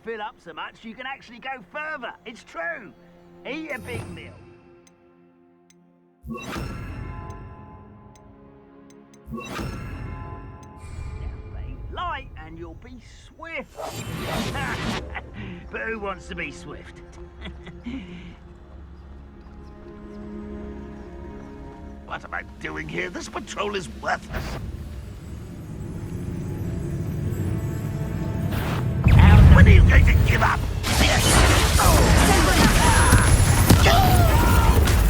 fill up so much you can actually go further. It's true. Eat a big meal. Light and you'll be swift. But who wants to be swift? What am I doing here? This patrol is worthless. When are you going to give up?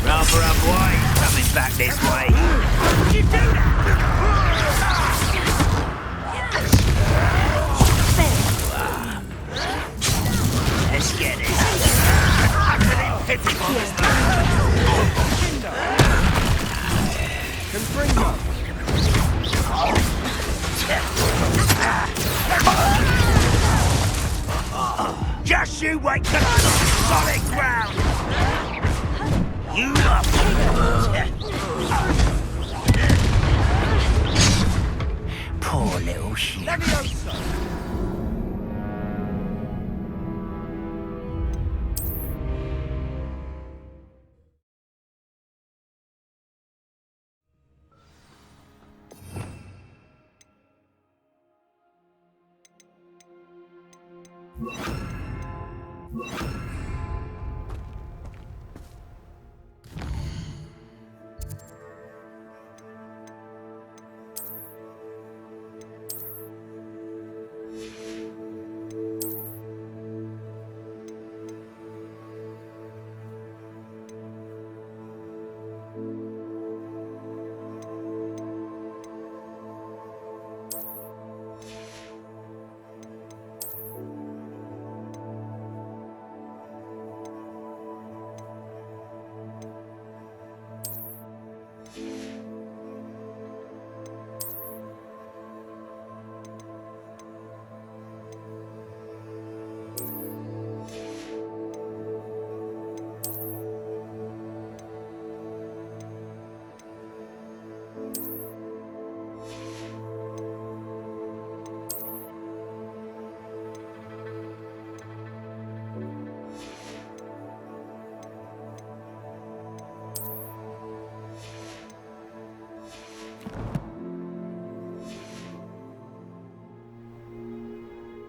Rather unwise coming back this way. How did you do that? Let's get it. I'm getting pity for this man. Confringo. Just you wait till I'm on solid ground. You up. Poor little shit.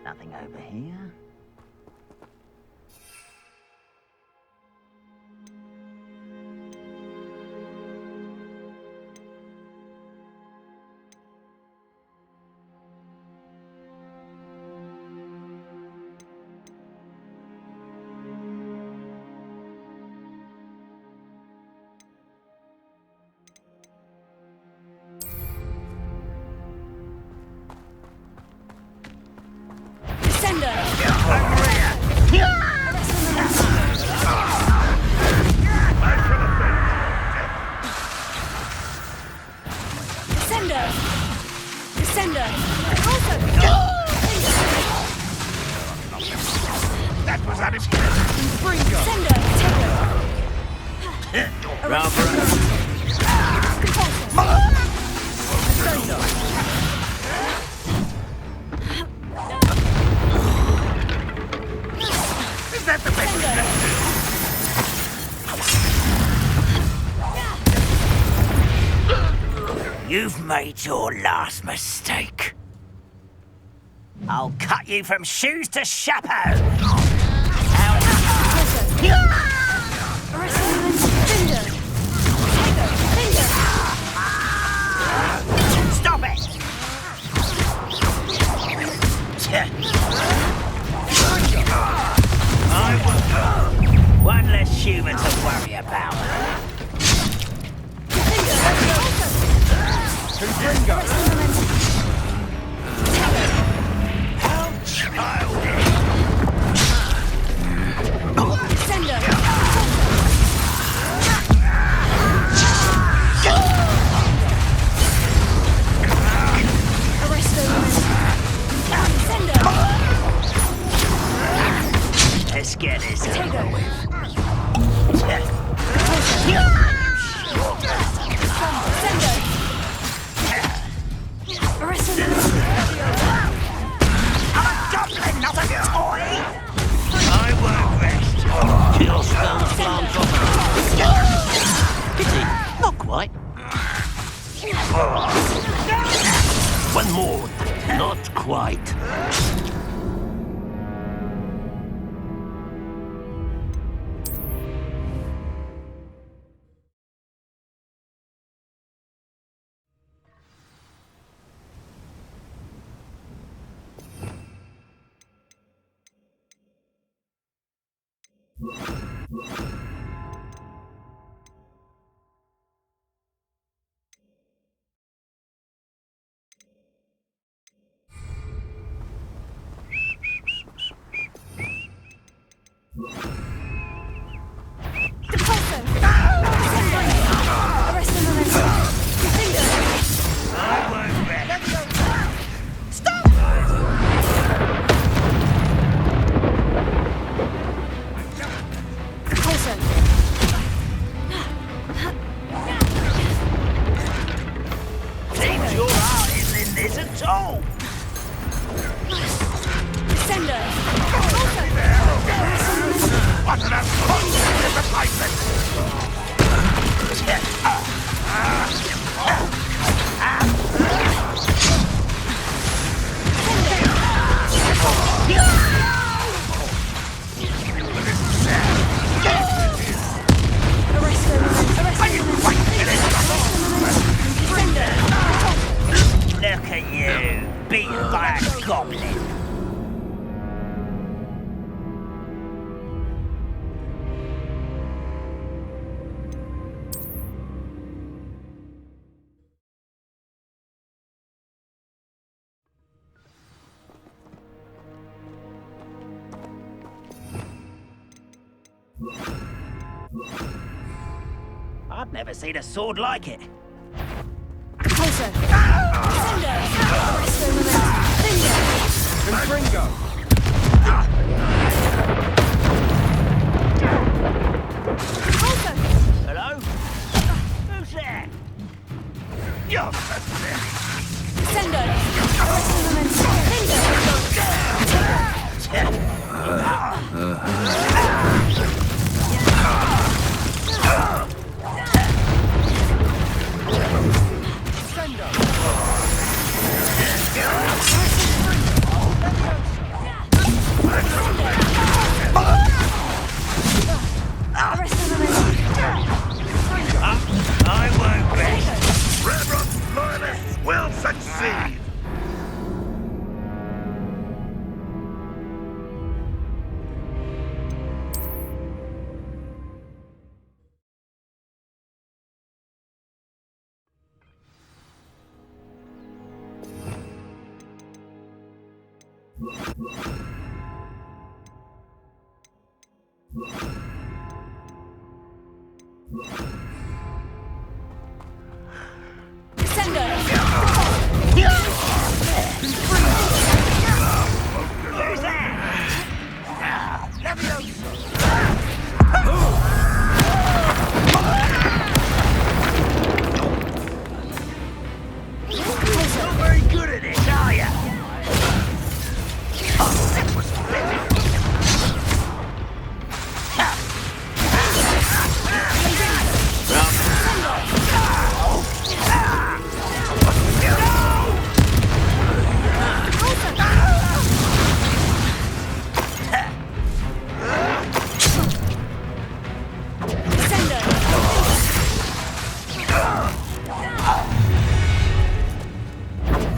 Nothing over here. That was unexpected. Is that the best we can do? You've made your last mistake. I'll cut you from shoes to chapeau. Stop it! One less human to worry about. Confringo. How childish! Let's get this over with. I'm a goblin, not a toy! quite. Seems your heart isn't in this at all. What an absolute disappointment! Look at you, beaten by a goblin. I've never seen a sword like it. Confringo. Hello? Who's there? You're pathetic! I won't rest. Reverend Loyalists will succeed! Who's that? You're not very good at this, are you? Oh, that was flipping.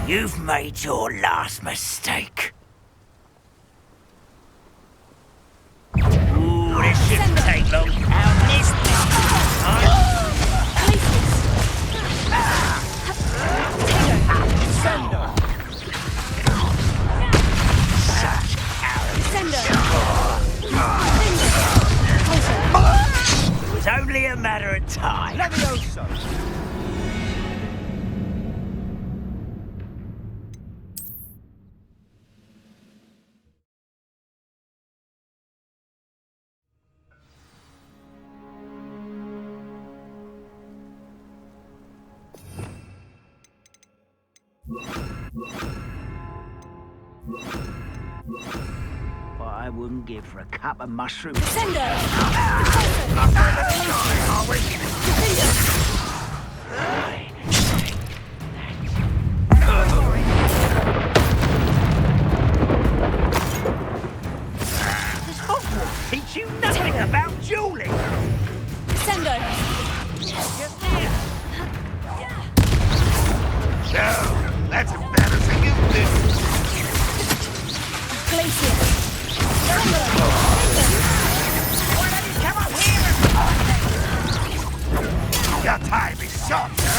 You've made your last mistake. Ooh, this shouldn't take long. How is Such cowardice. It was only a matter of time. Levioso. But I wouldn't give for a cup of mushroom. teach you nothing about dueling. Sendo. So, that's embarrassing, isn't it? Glacier. Why don't you come up here and Your time is short, sir.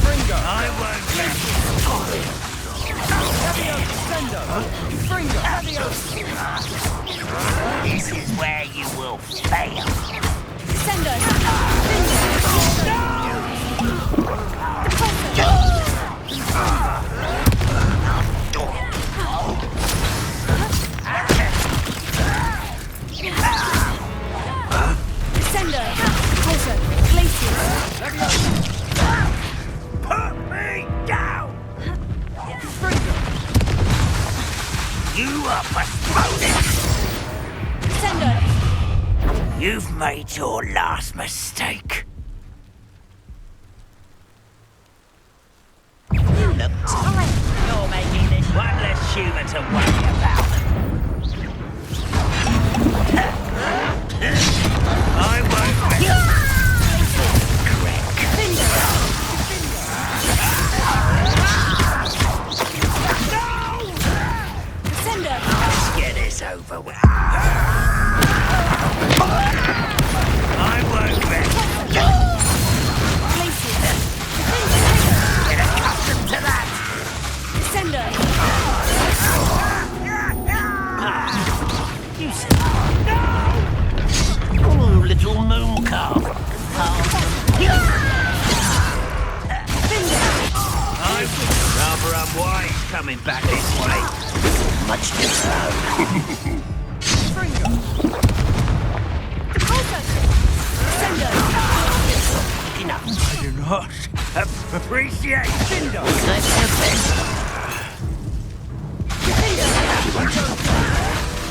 Fringo. I won't let Sendo. Fringo. This is where you will fail. Sendo. Sendo. Pulso. Glacier. put me down. You are postponing. Sendo. You've made your last mistake. You look tired. You're making this one less human to worry about. I won't let Sendo. Let's get this over with. I won't let Glacier. get accustomed to that. Sendo. You said no! Oh, little moon calf. Rather unwise coming back this way. Much too slow. Pulso. Sendo. Enough. I do not appreciate Cinder. Let's have this.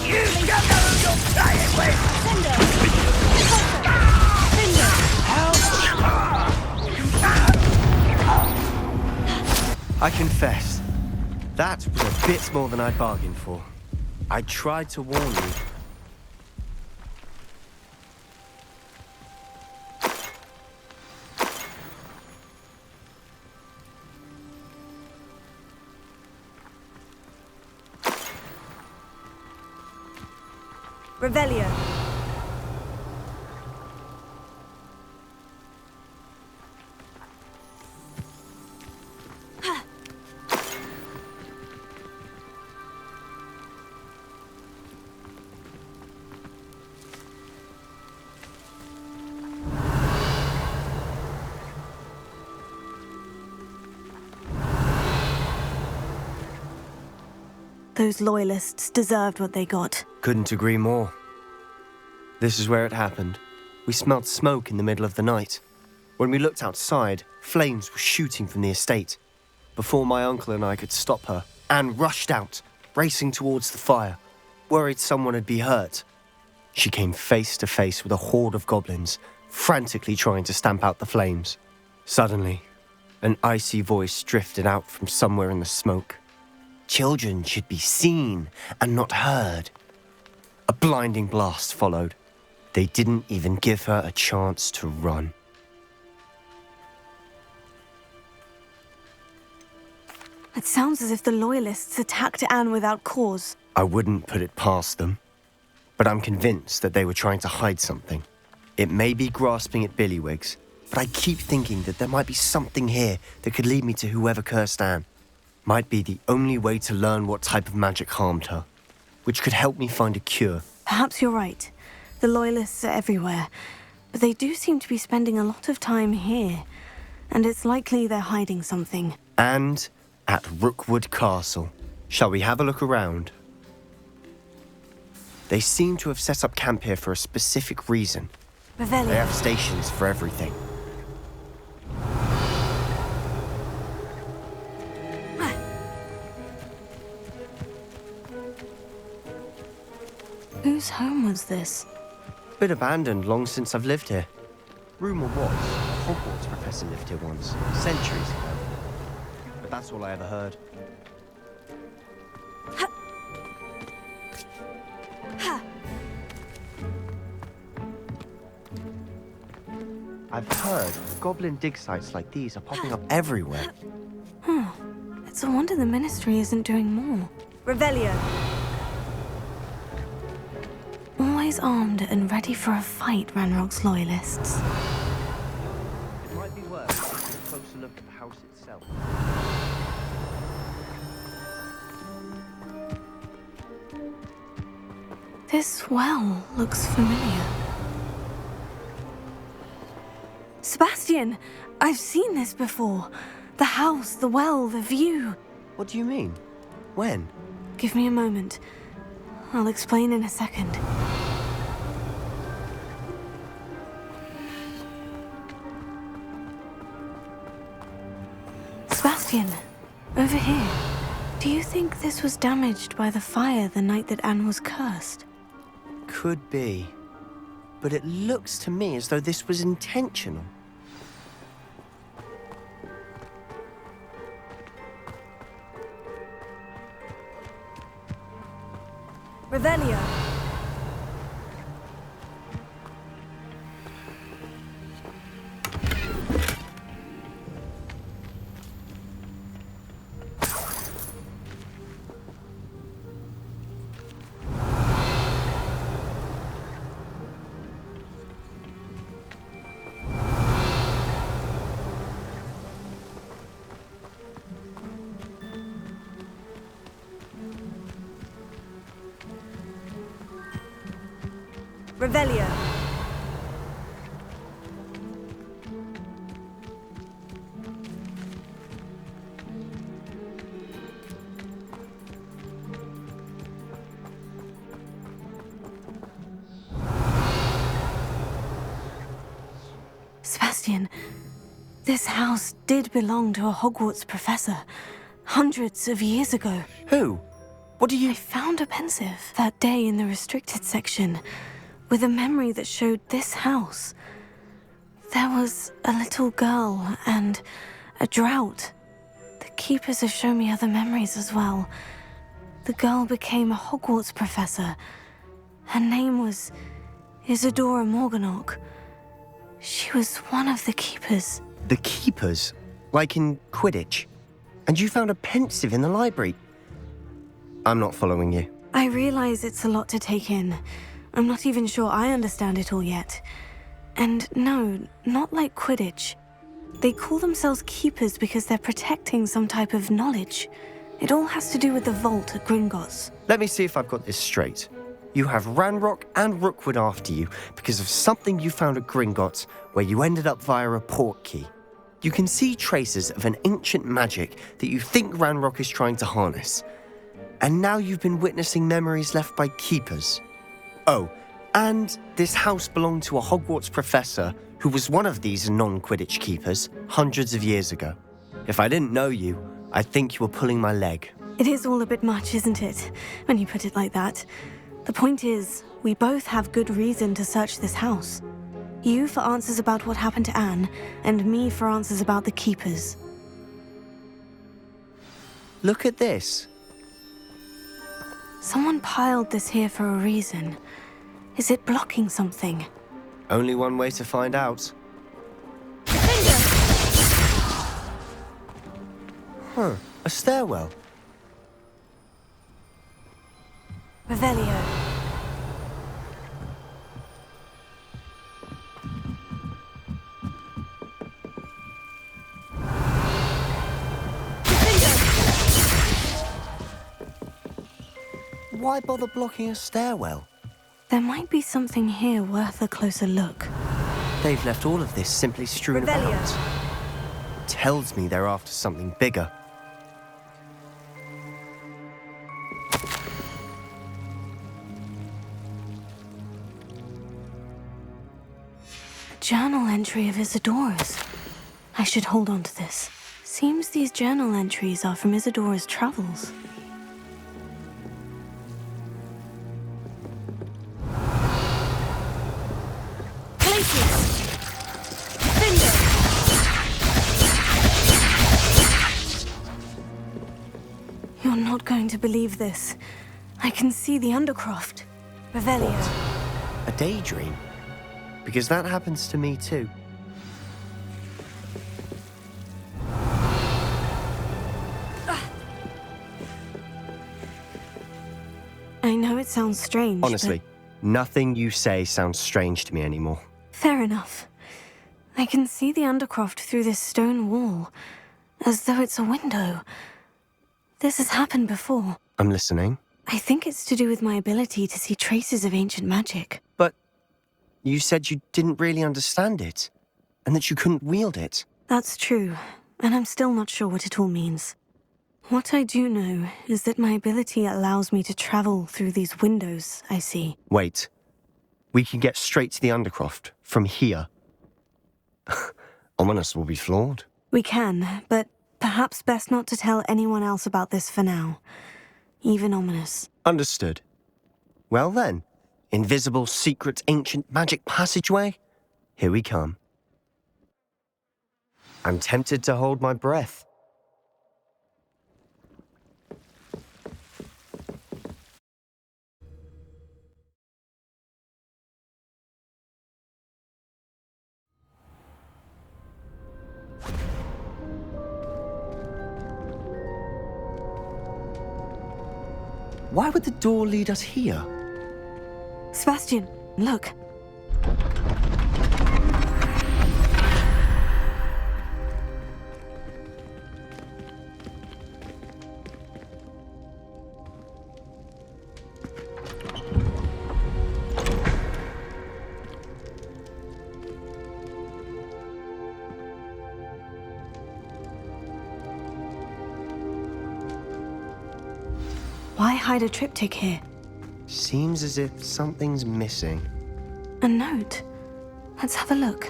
You don't know who you're playing with. Sendo. I confess, that was a bit more than I bargained for. I tried to warn you. Revelio. Those loyalists deserved what they got. Couldn't agree more. This is where it happened. We smelled smoke in the middle of the night. When we looked outside, flames were shooting from the estate. Before my uncle and I could stop her, Anne rushed out, racing towards the fire, worried someone would be hurt. She came face to face with a horde of goblins, frantically trying to stamp out the flames. Suddenly, an icy voice drifted out from somewhere in the smoke. Children should be seen and not heard. A blinding blast followed. They didn't even give her a chance to run. It sounds as if the loyalists attacked Anne without cause. I wouldn't put it past them, but I'm convinced that they were trying to hide something. It may be grasping at Billywigs, but I keep thinking that there might be something here that could lead me to whoever cursed Anne. Might be the only way to learn what type of magic harmed her, which could help me find a cure. Perhaps you're right. The loyalists are everywhere, but they do seem to be spending a lot of time here, and it's likely they're hiding something. And at Rookwood Castle. Shall we have a look around? They seem to have set up camp here for a specific reason. They Revelio. have stations for everything. Whose home was this? Been abandoned long since I've lived here. Rumour was a Hogwarts professor lived here once, centuries ago. But that's all I ever heard. I've heard goblin dig sites like these are popping up everywhere. It's a wonder the Ministry isn't doing more. Revelio. Always armed and ready for a fight, Ranrock's loyalists. It might be worth taking a closer look at the house itself. This well looks familiar. Sebastian! I've seen this before. The house, the well, the view. What do you mean? When? Give me a moment. I'll explain in a second. Sebastian, over here. Do you think this was damaged by the fire the night that Anne was cursed? Could be. But it looks to me as though this was intentional. Revelio. Revelio. Sebastian, this house did belong to a Hogwarts professor hundreds of years ago. Who? What do you... I found a pensive that day in the restricted section with a memory that showed this house. There was a little girl and a drought. The keepers have shown me other memories as well. The girl became a Hogwarts professor. Her name was Isadora Morganach. She was one of the keepers. The keepers? Like in Quidditch? And you found a pensive in the library? I'm not following you. I realize it's a lot to take in. I'm not even sure I understand it all yet. And no, not like Quidditch. They call themselves keepers because they're protecting some type of knowledge. It all has to do with the vault at Gringotts. Let me see if I've got this straight. You have Ranrock and Rookwood after you because of something you found at Gringotts where you ended up via a port key. You can see traces of an ancient magic that you think Ranrock is trying to harness. And now you've been witnessing memories left by keepers. Oh, and this house belonged to a Hogwarts professor who was one of these non-Quidditch keepers hundreds of years ago. If I didn't know you, I'd think you were pulling my leg. It is all a bit much, isn't it, when you put it like that? The point is, we both have good reason to search this house. You for answers about what happened to Anne, and me for answers about the keepers. Look at this. Someone piled this here for a reason. Is it blocking something? Only one way to find out. Huh, a stairwell. Revelio. Why bother blocking a stairwell? There might be something here worth a closer look. They've left all of this simply strewn Revelio. about. Tells me they're after something bigger. A journal entry of Isadora's. I should hold on to this. Seems these journal entries are from Isadora's travels. You're not going to believe this. I can see the Undercroft. Revelio. A daydream? Because that happens to me too. it sounds strange. Honestly, nothing you say sounds strange to me anymore. Fair enough. I can see the Undercroft through this stone wall, as though it's a window. This has happened before. I'm listening. I think it's to do with my ability to see traces of ancient magic. But you said you didn't really understand it, and that you couldn't wield it. That's true, and I'm still not sure what it all means. What I do know is that my ability allows me to travel through these windows I see. Wait. We can get straight to the Undercroft from here. Ominous will be floored. We can, but perhaps best not to tell anyone else about this for now. Even Ominous. Understood. Well then, invisible, secret, ancient magic passageway? Here we come. I'm tempted to hold my breath. Why would the door lead us here? Sebastian, look. Why hide a triptych here? Seems as if something's missing. A note. Let's have a look.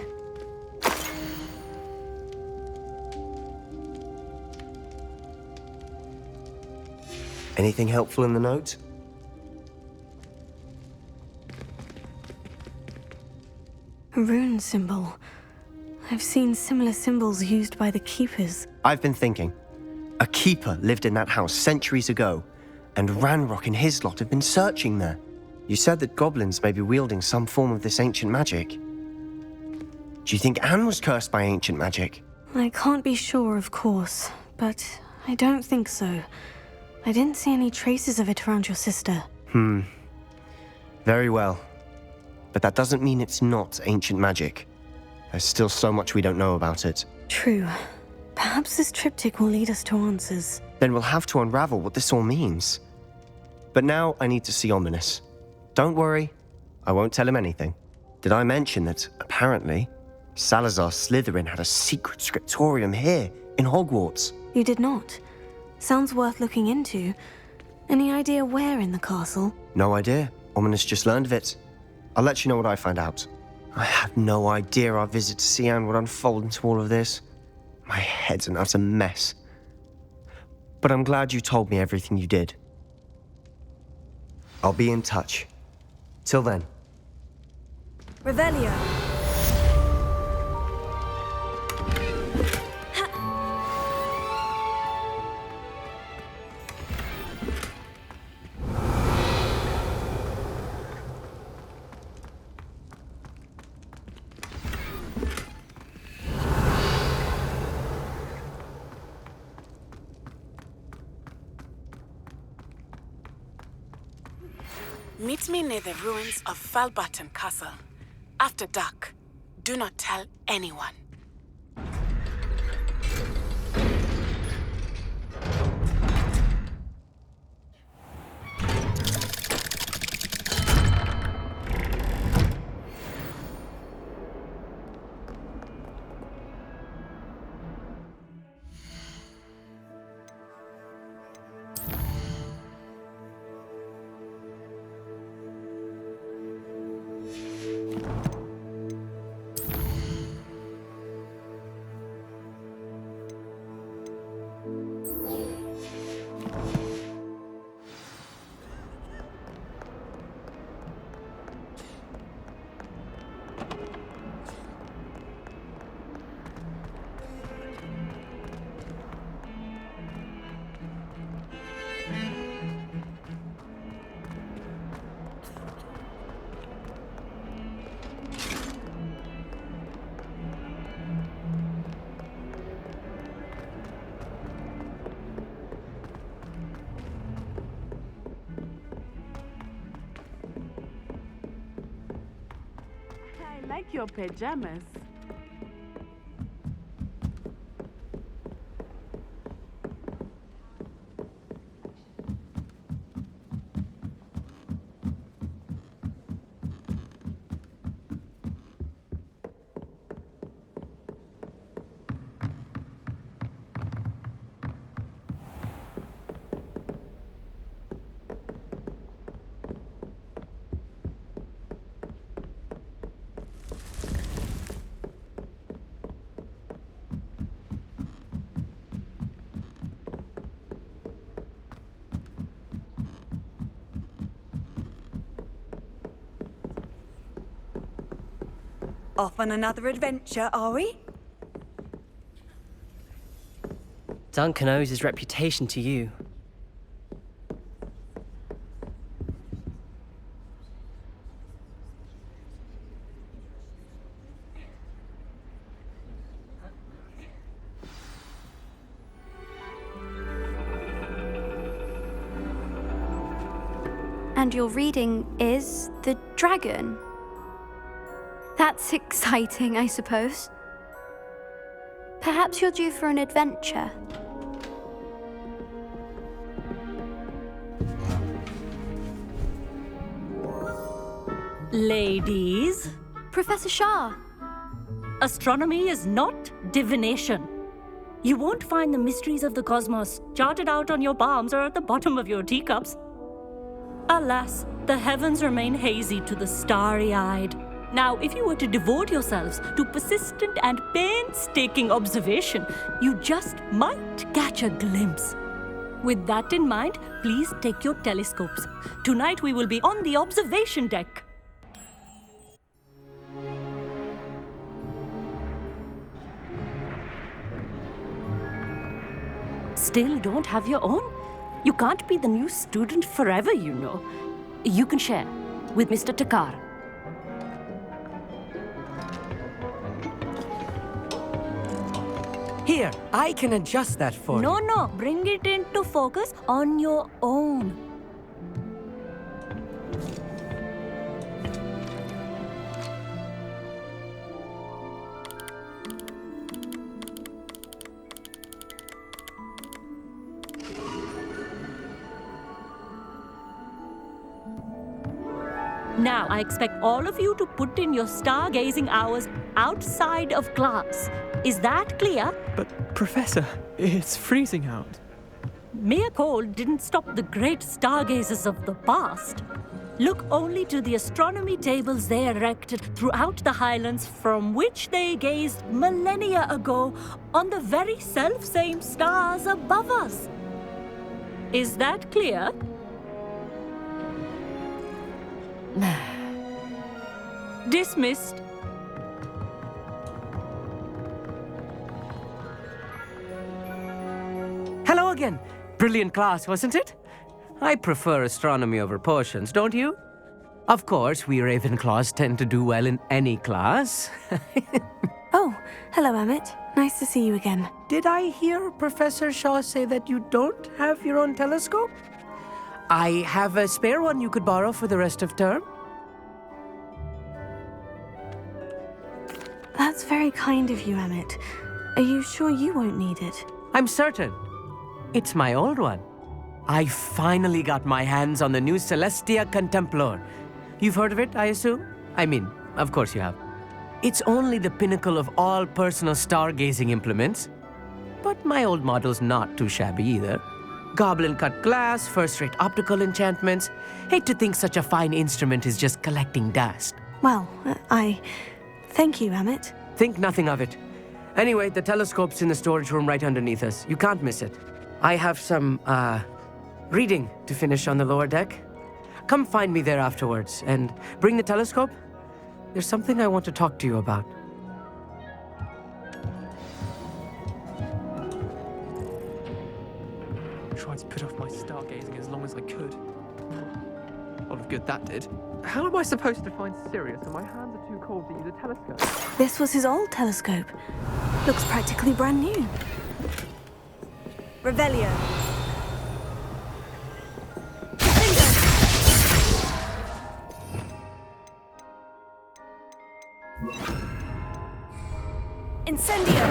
Anything helpful in the note? A rune symbol. I've seen similar symbols used by the keepers. I've been thinking. A keeper lived in that house centuries ago, and Ranrock and his lot have been searching there. You said that goblins may be wielding some form of this ancient magic. Do you think Anne was cursed by ancient magic? I can't be sure, of course, but I don't think so. I didn't see any traces of it around your sister. Very well. But that doesn't mean it's not ancient magic. There's still so much we don't know about it. True. Perhaps this triptych will lead us to answers. Then we'll have to unravel what this all means. But now I need to see Ominous. Don't worry, I won't tell him anything. Did I mention that, apparently, Salazar Slytherin had a secret scriptorium here, in Hogwarts? You did not. Sounds worth looking into. Any idea where in the castle? No idea. Ominous just learned of it. I'll let you know what I find out. I had no idea our visit to Cian would unfold into all of this. My head's an utter mess. But I'm glad you told me everything you did. I'll be in touch. Till then. Revelio. Meet me near the ruins of Falbaton Castle. After dark. Do not tell anyone. like your pajamas. Off on another adventure, are we? Duncan owes his reputation to you. And your reading is The Dragon. That's exciting, I suppose. Perhaps you're due for an adventure. Ladies, Professor Shah, astronomy is not divination. You won't find the mysteries of the cosmos charted out on your palms or at the bottom of your teacups. Alas, the heavens remain hazy to the starry-eyed. Now, if you were to devote yourselves to persistent and painstaking observation, you just might catch a glimpse. With that in mind, please take your telescopes. Tonight we will be on the observation deck. Still don't have your own? You can't be the new student forever, you know. You can share with Mr. Takar. Here, I can adjust that for you. No, bring it into focus on your own. Now, I expect all of you to put in your stargazing hours outside of class. Is that clear? But, Professor, it's freezing out. Mere cold didn't stop the great stargazers of the past. Look only to the astronomy tables they erected throughout the highlands from which they gazed millennia ago on the very self-same stars above us. Is that clear? Dismissed. Hello again. Brilliant class, wasn't it? I prefer astronomy over potions, don't you? Of course, we Ravenclaws tend to do well in any class. Oh, hello, Emmett. Nice to see you again. Did I hear Professor Shaw say that you don't have your own telescope? I have a spare one you could borrow for the rest of term. That's very kind of you, Emmett. Are you sure you won't need it? I'm certain. It's my old one. I finally got my hands on the new Celestia Contemplor. You've heard of it, I assume? I mean, of course you have. It's only the pinnacle of all personal stargazing implements. But my old model's not too shabby either. Goblin-cut glass, first-rate optical enchantments. Hate to think such a fine instrument is just collecting dust. Well, thank you, Emmett. Think nothing of it. Anyway, the telescope's in the storage room right underneath us. You can't miss it. I have some, reading to finish on the lower deck. Come find me there afterwards, and bring the telescope. There's something I want to talk to you about. I tried to put off my stargazing as long as I could. A lot of good that did. How am I supposed to find Sirius when my hands are too cold to use a telescope? This was his old telescope. Looks practically brand new. Revelio. Incendio!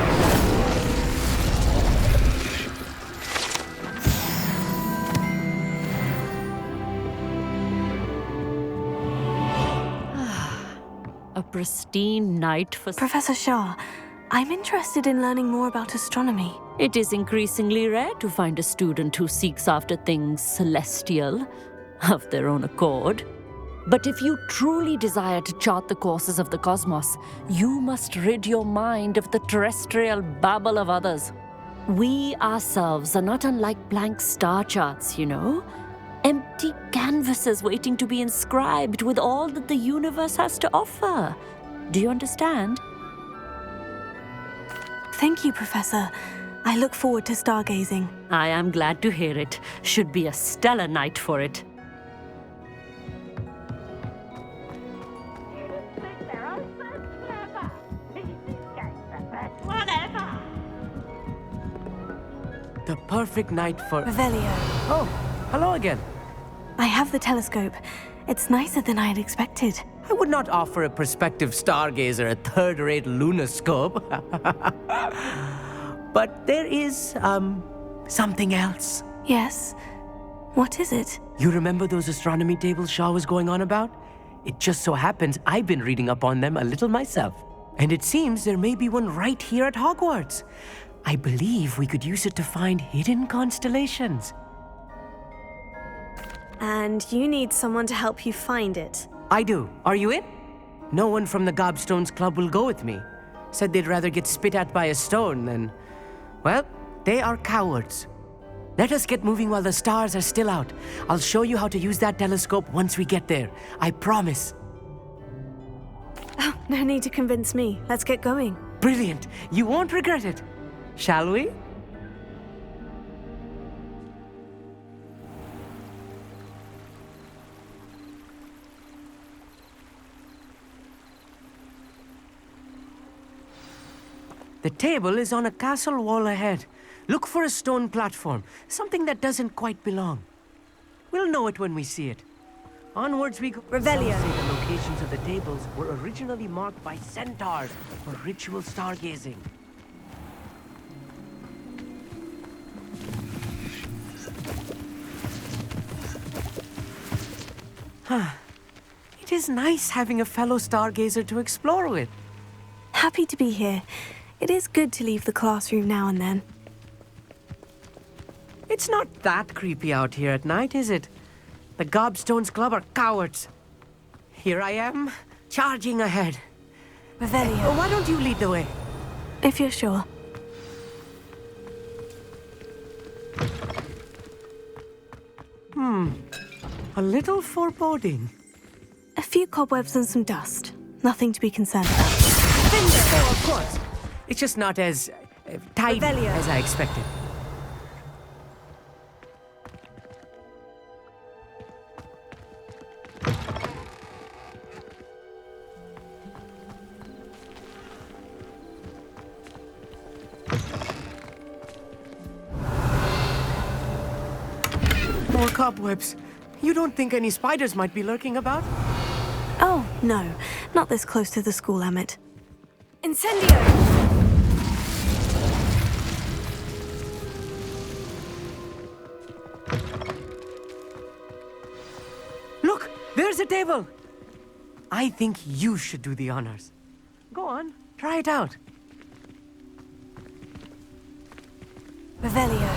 A pristine night for... Professor Shah, I'm interested in learning more about astronomy. It is increasingly rare to find a student who seeks after things celestial of their own accord. But if you truly desire to chart the courses of the cosmos, you must rid your mind of the terrestrial babble of others. We ourselves are not unlike blank star charts, you know. Empty canvases waiting to be inscribed with all that the universe has to offer. Do you understand? Thank you, Professor. I look forward to stargazing. I am glad to hear it. Should be a stellar night for it. The perfect night for... Revelio. Oh, hello again. I have the telescope. It's nicer than I had expected. I would not offer a prospective stargazer a third-rate lunoscope. But there is, something else. Yes? What is it? You remember those astronomy tables Shaw was going on about? It just so happens I've been reading up on them a little myself. And it seems there may be one right here at Hogwarts. I believe we could use it to find hidden constellations. And you need someone to help you find it. I do. Are you in? No one from the Gobstones Club will go with me. Said they'd rather get spit at by a stone than... Well, they are cowards. Let us get moving while the stars are still out. I'll show you how to use that telescope once we get there. I promise. Oh, no need to convince me. Let's get going. Brilliant. You won't regret it. Shall we? The table is on a castle wall ahead. Look for a stone platform, something that doesn't quite belong. We'll know it when we see it. Onwards we go. Revelio. Some say the locations of the tables were originally marked by centaurs for ritual stargazing. It is nice having a fellow stargazer to explore with. Happy to be here. It is good to leave the classroom now and then. It's not that creepy out here at night, is it? The Gobstones Club are cowards. Here I am, charging ahead. Revelio. Why don't you lead the way? If you're sure. A little foreboding. A few cobwebs and some dust. Nothing to be concerned about. Oh, of course. It's just not as tidy Revelio. as I expected. More cobwebs. You don't think any spiders might be lurking about? Oh, no. Not this close to the school, Emmett. Incendio! Look, there's a table. I think you should do the honors. Go on, try it out. Revelio.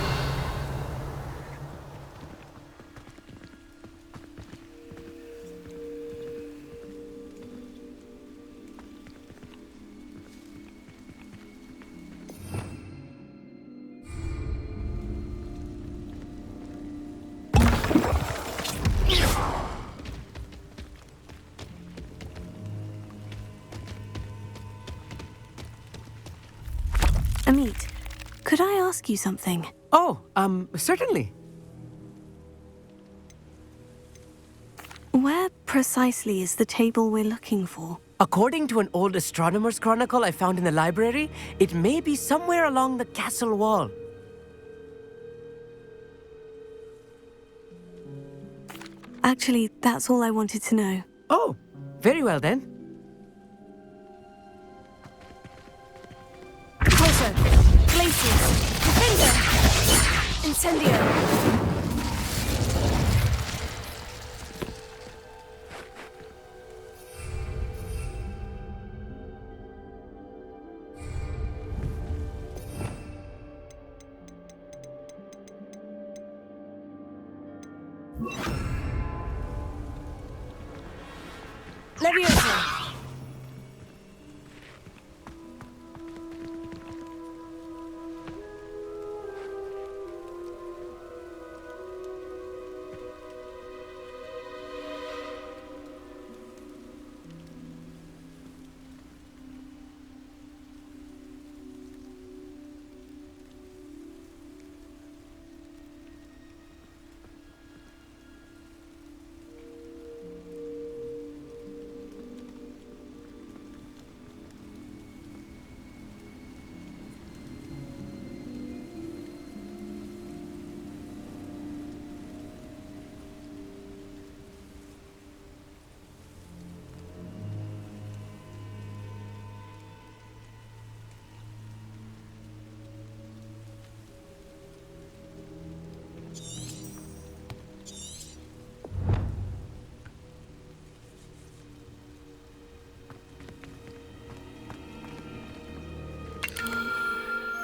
Amit, could I ask you something? Oh, certainly. Where precisely is the table we're looking for? According to an old astronomer's chronicle I found in the library, it may be somewhere along the castle wall. Actually, that's all I wanted to know. Oh, very well then. Levioso! Glacius! Defender! Incendio! Levioso!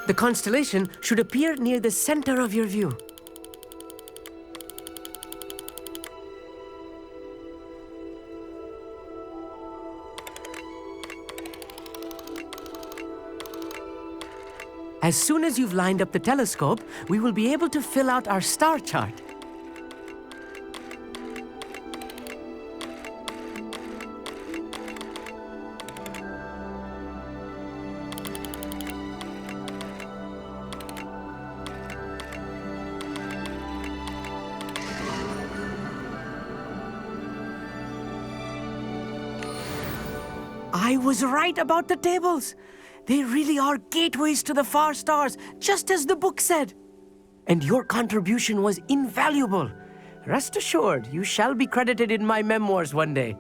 The constellation should appear near the center of your view. As soon as you've lined up the telescope, we will be able to fill out our star chart. I was right about the tables. They really are gateways to the far stars, just as the book said. And your contribution was invaluable. Rest assured, you shall be credited in my memoirs one day.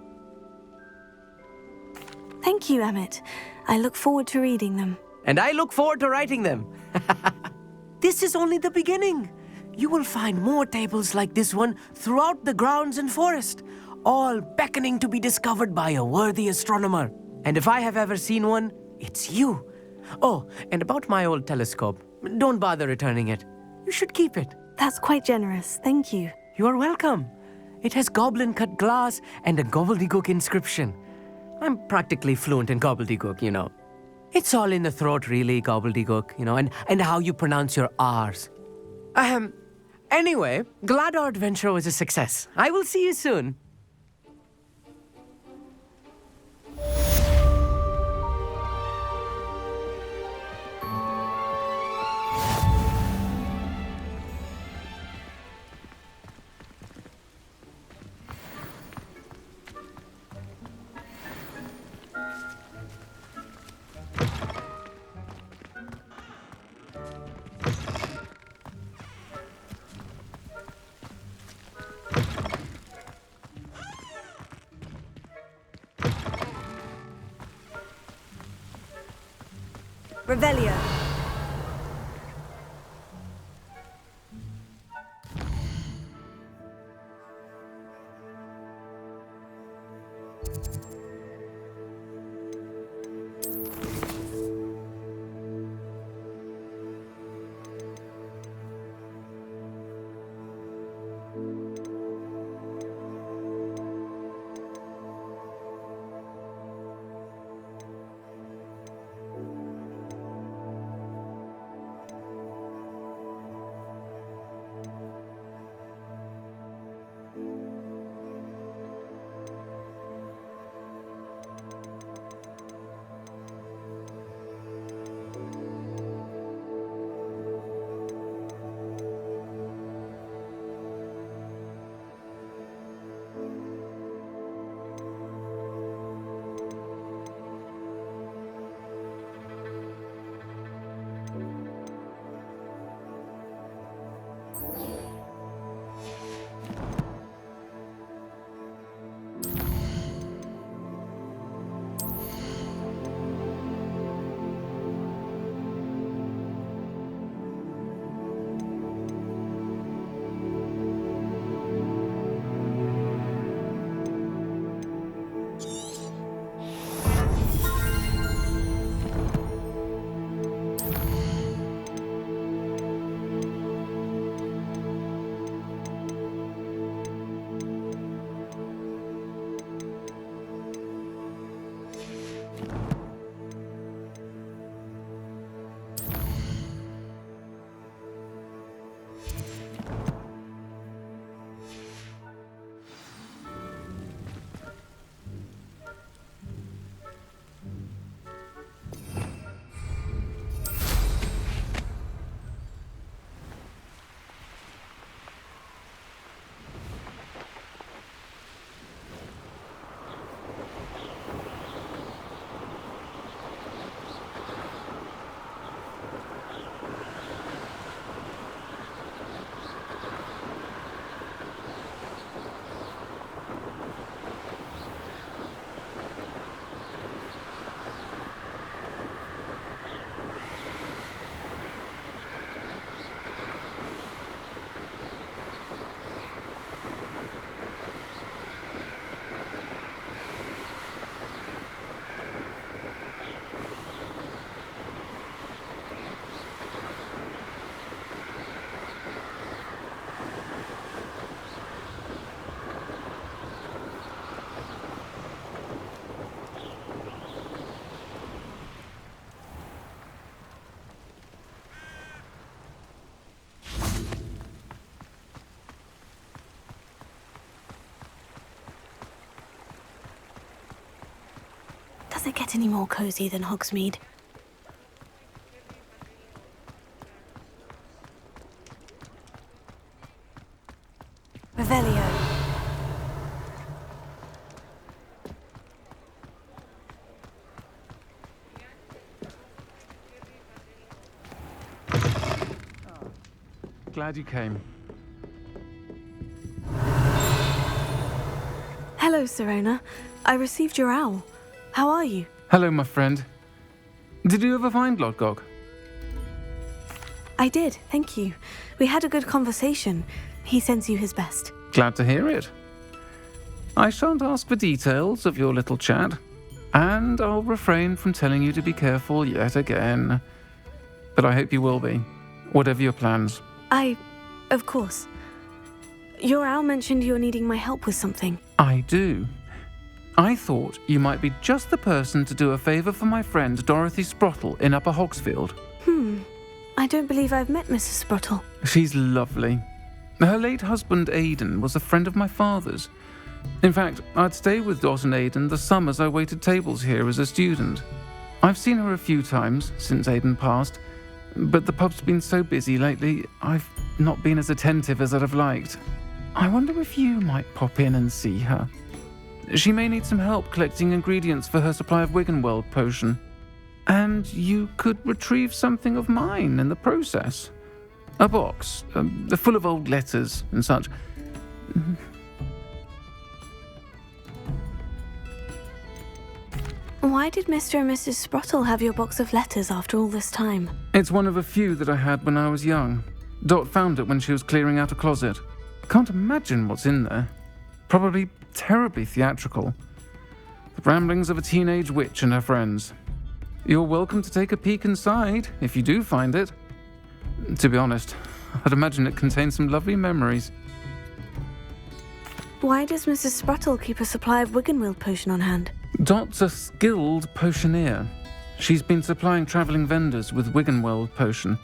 Thank you, Emmett. I look forward to reading them. And I look forward to writing them. This is only the beginning. You will find more tables like this one throughout the grounds and forest, all beckoning to be discovered by a worthy astronomer. And if I have ever seen one, it's you. Oh, and about my old telescope, don't bother returning it. You should keep it. That's quite generous. Thank you. You are welcome. It has goblin-cut glass and a gobbledygook inscription. I'm practically fluent in gobbledygook, you know. It's all in the throat, really, gobbledygook, you know, and how you pronounce your R's. Anyway, glad our adventure was a success. I will see you soon. Revelio. Does it get any more cozy than Hogsmeade? Revelio. Glad you came. Hello, Serona. I received your owl. How are you? Hello, my friend. Did you ever find Lodgok? I did, thank you. We had a good conversation. He sends you his best. Glad to hear it. I shan't ask for details of your little chat, and I'll refrain from telling you to be careful yet again. But I hope you will be, whatever your plans. Of course. Your owl mentioned you're needing my help with something. I do. I thought you might be just the person to do a favour for my friend Dorothy Sprottle in Upper Hogsfield. I don't believe I've met Mrs. Sprottle. She's lovely. Her late husband Aidan was a friend of my father's. In fact, I'd stay with Dot and Aidan the summers I waited tables here as a student. I've seen her a few times since Aidan passed, but the pub's been so busy lately, I've not been as attentive as I'd have liked. I wonder if you might pop in and see her. She may need some help collecting ingredients for her supply of Wiggenweld potion. And you could retrieve something of mine in the process. A box, full of old letters and such. Why did Mr. and Mrs. Sprottle have your box of letters after all this time? It's one of a few that I had when I was young. Dot found it when she was clearing out a closet. Can't imagine what's in there. Probably terribly theatrical. The ramblings of a teenage witch and her friends. You're welcome to take a peek inside, if you do find it. To be honest, I'd imagine it contains some lovely memories. Why does Mrs. Sprottle keep a supply of Wiggenweld potion on hand? Dot's a skilled potioneer. She's been supplying travelling vendors with Wiggenweld potion.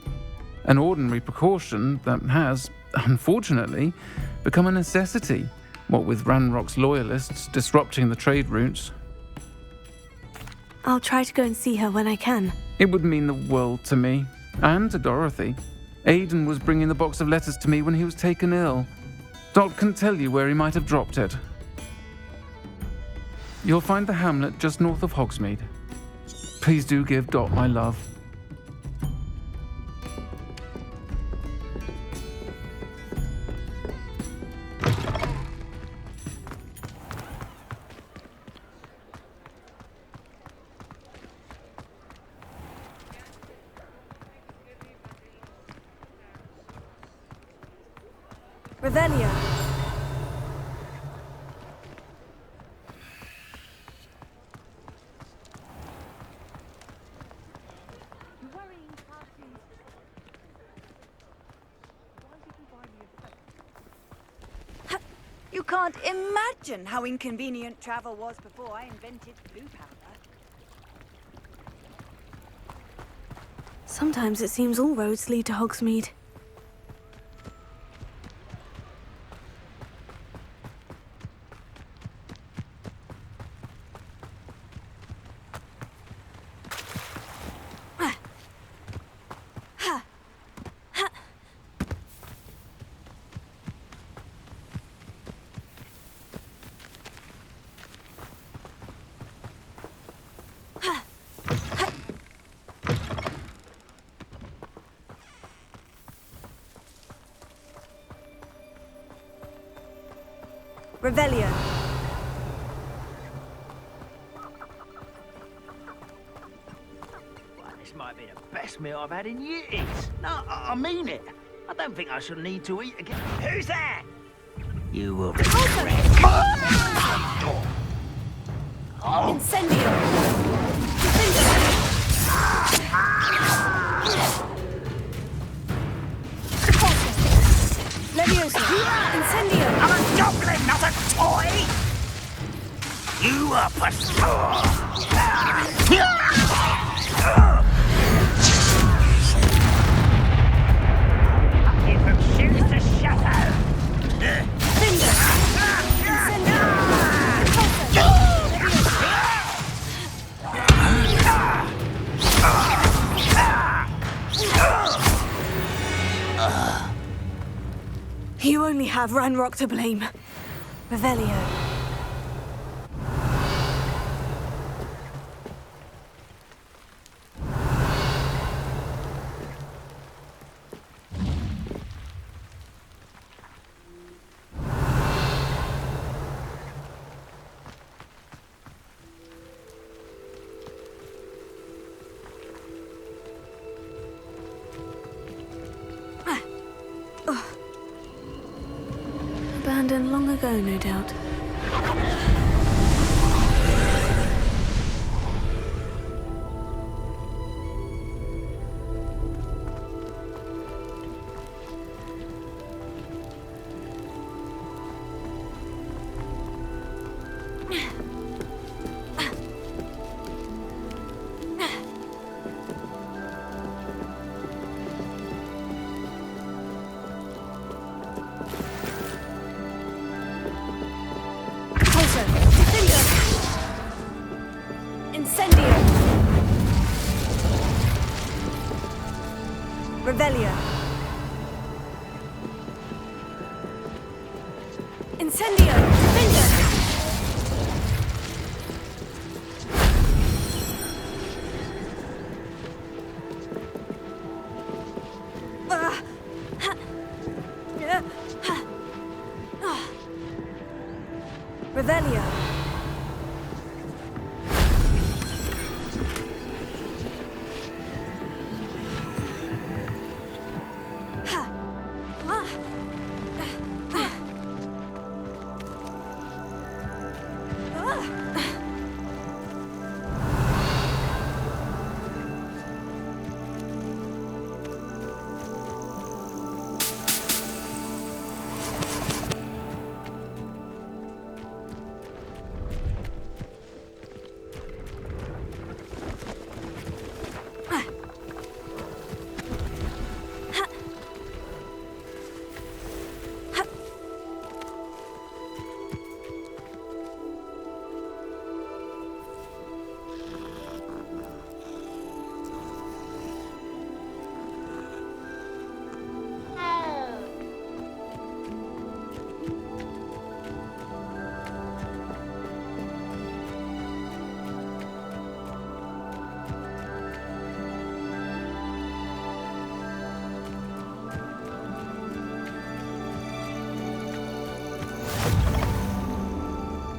An ordinary precaution that has, unfortunately, become a necessity, what with Ranrock's loyalists disrupting the trade routes. I'll try to go and see her when I can. It would mean the world to me, and to Dorothy. Aidan was bringing the box of letters to me when he was taken ill. Dot can tell you where he might have dropped it. You'll find the hamlet just north of Hogsmeade. Please do give Dot my love. Revelio. You can't imagine how inconvenient travel was before I invented blue powder. Sometimes it seems all roads lead to Hogsmeade. Revelio. Well, this might be the best meal I've had in years. No, I mean it. I don't think I shall need to eat again. Who's that? You will regret. Incendio. Leviosa. Incendio. I'm a goblin, not a toy! You are Fucking from shoes to shadow. Finger! Incendio. only have Ranrock to blame. Revelio. Abandoned long ago, no doubt. Revelio. Incendio. Defender. Revelio.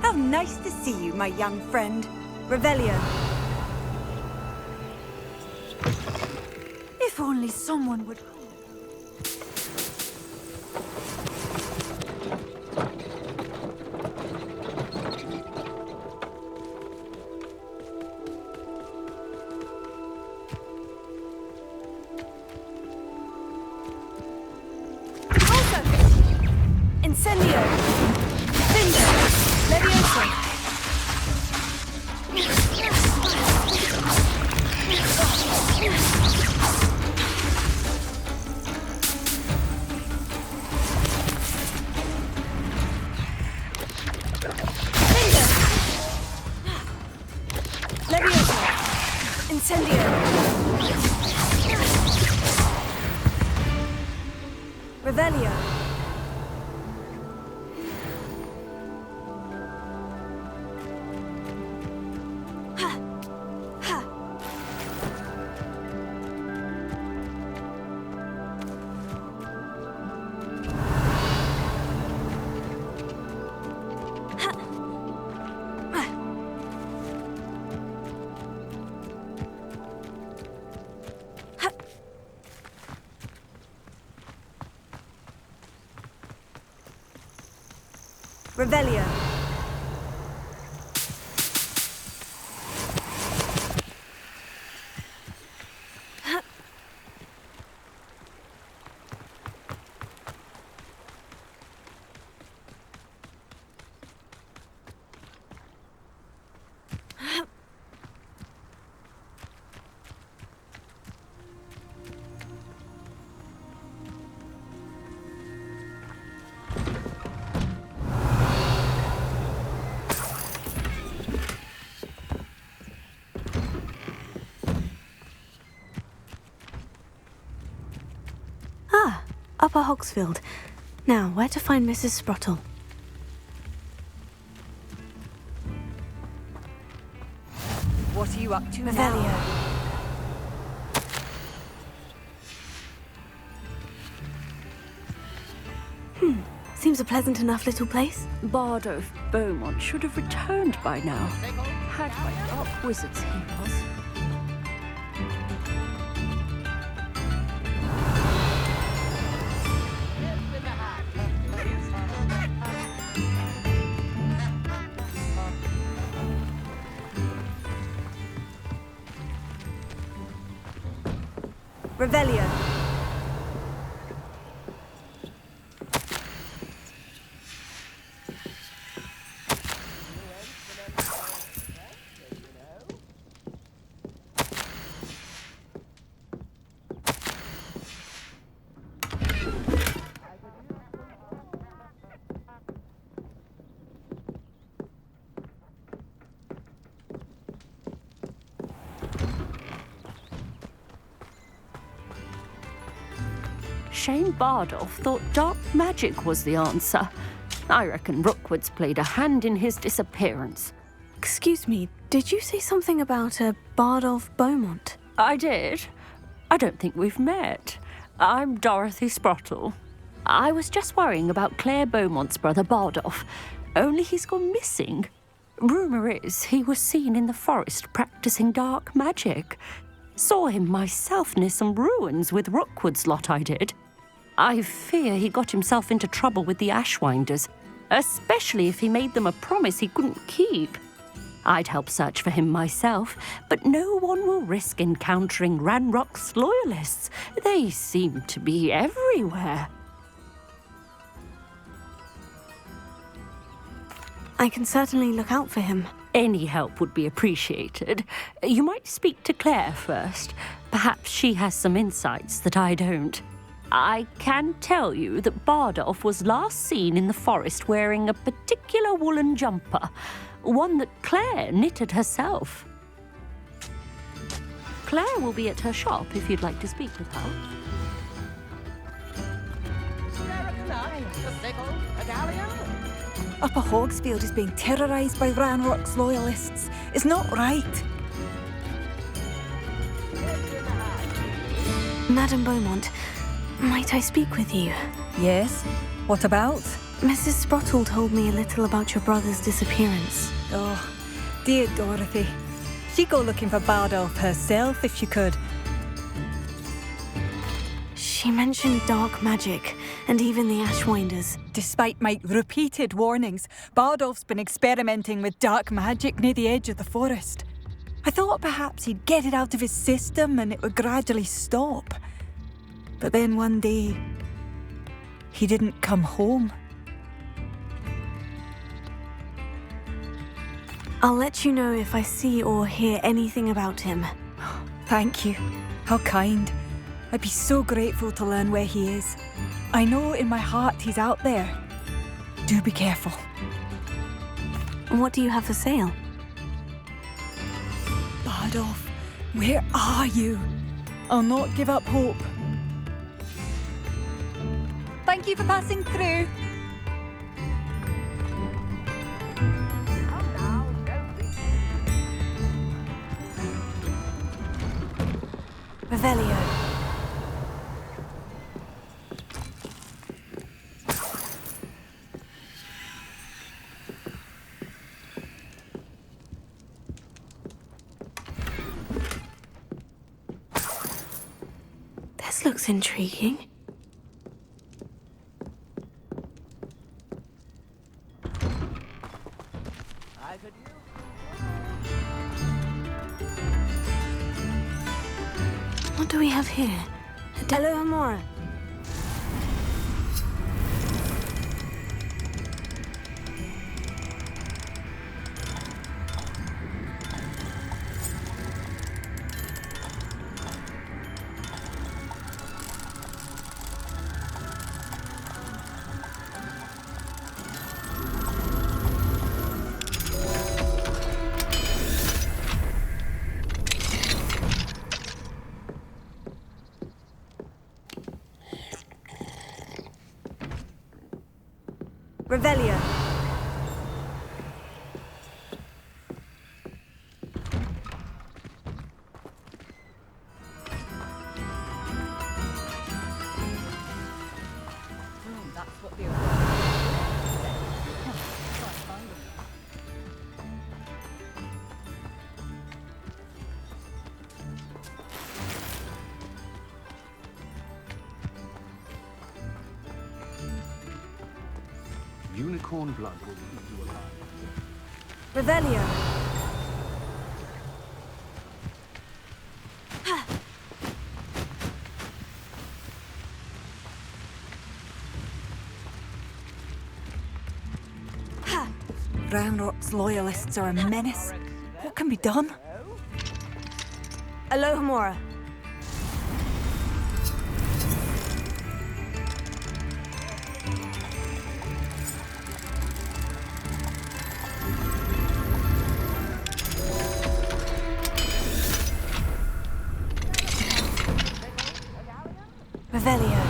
How nice to see you, my young friend. Revelio. If only someone would... Incendio. Defender. Leviosa. Leviosa. Incendio. Revelio. Revelio. Upper Hogsfield. Now, where to find Mrs. Sprottle? What are you up to Revelio. now? Seems a pleasant enough little place. Bardolph Beaumont should have returned by now. Had by dark wizards he was. Revelio. Shane Bardolph thought dark magic was the answer. I reckon Rookwood's played a hand in his disappearance. Excuse me, did you say something about a Bardolph Beaumont? I did. I don't think we've met. I'm Dorothy Sprottle. I was just worrying about Claire Beaumont's brother Bardolph, only he's gone missing. Rumour is he was seen in the forest practicing dark magic. Saw him myself near some ruins with Rookwood's lot I did. I fear he got himself into trouble with the Ashwinders, especially if he made them a promise he couldn't keep. I'd help search for him myself, but no one will risk encountering Ranrock's loyalists. They seem to be everywhere. I can certainly look out for him. Any help would be appreciated. You might speak to Claire first. Perhaps she has some insights that I don't. I can tell you that Bardolph was last seen in the forest wearing a particular woolen jumper, one that Claire knitted herself. Claire will be at her shop if you'd like to speak with her. Upper Hogsfield is being terrorised by Ranrock's loyalists. It's not right. Madame Beaumont, might I speak with you? Yes? What about? Mrs. Sprottle told me a little about your brother's disappearance. Oh, dear Dorothy. She'd go looking for Bardolph herself if she could. She mentioned dark magic, and even the Ashwinders. Despite my repeated warnings, Bardolph's been experimenting with dark magic near the edge of the forest. I thought perhaps he'd get it out of his system and it would gradually stop. But then one day, he didn't come home. I'll let you know if I see or hear anything about him. Thank you. How kind. I'd be so grateful to learn where he is. I know in my heart he's out there. Do be careful. What do you have for sale? Bardolph, where are you? I'll not give up hope. Thank you for passing through. Revelio. This looks intriguing. What do we have here? Hello, Amora. Revelio. Unicorn blood will keep you alive. Revelio. Roundrock's loyalists are a menace. What can be done? Alohomora. Revelio.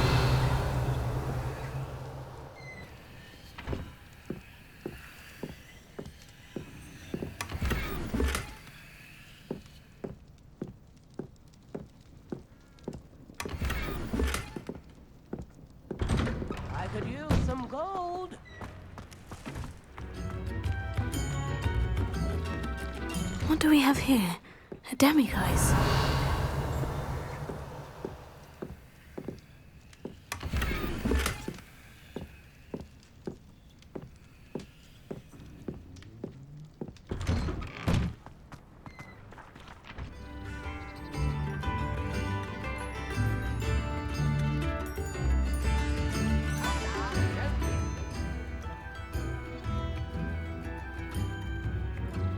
I could use some gold. What do we have here? A demiguise?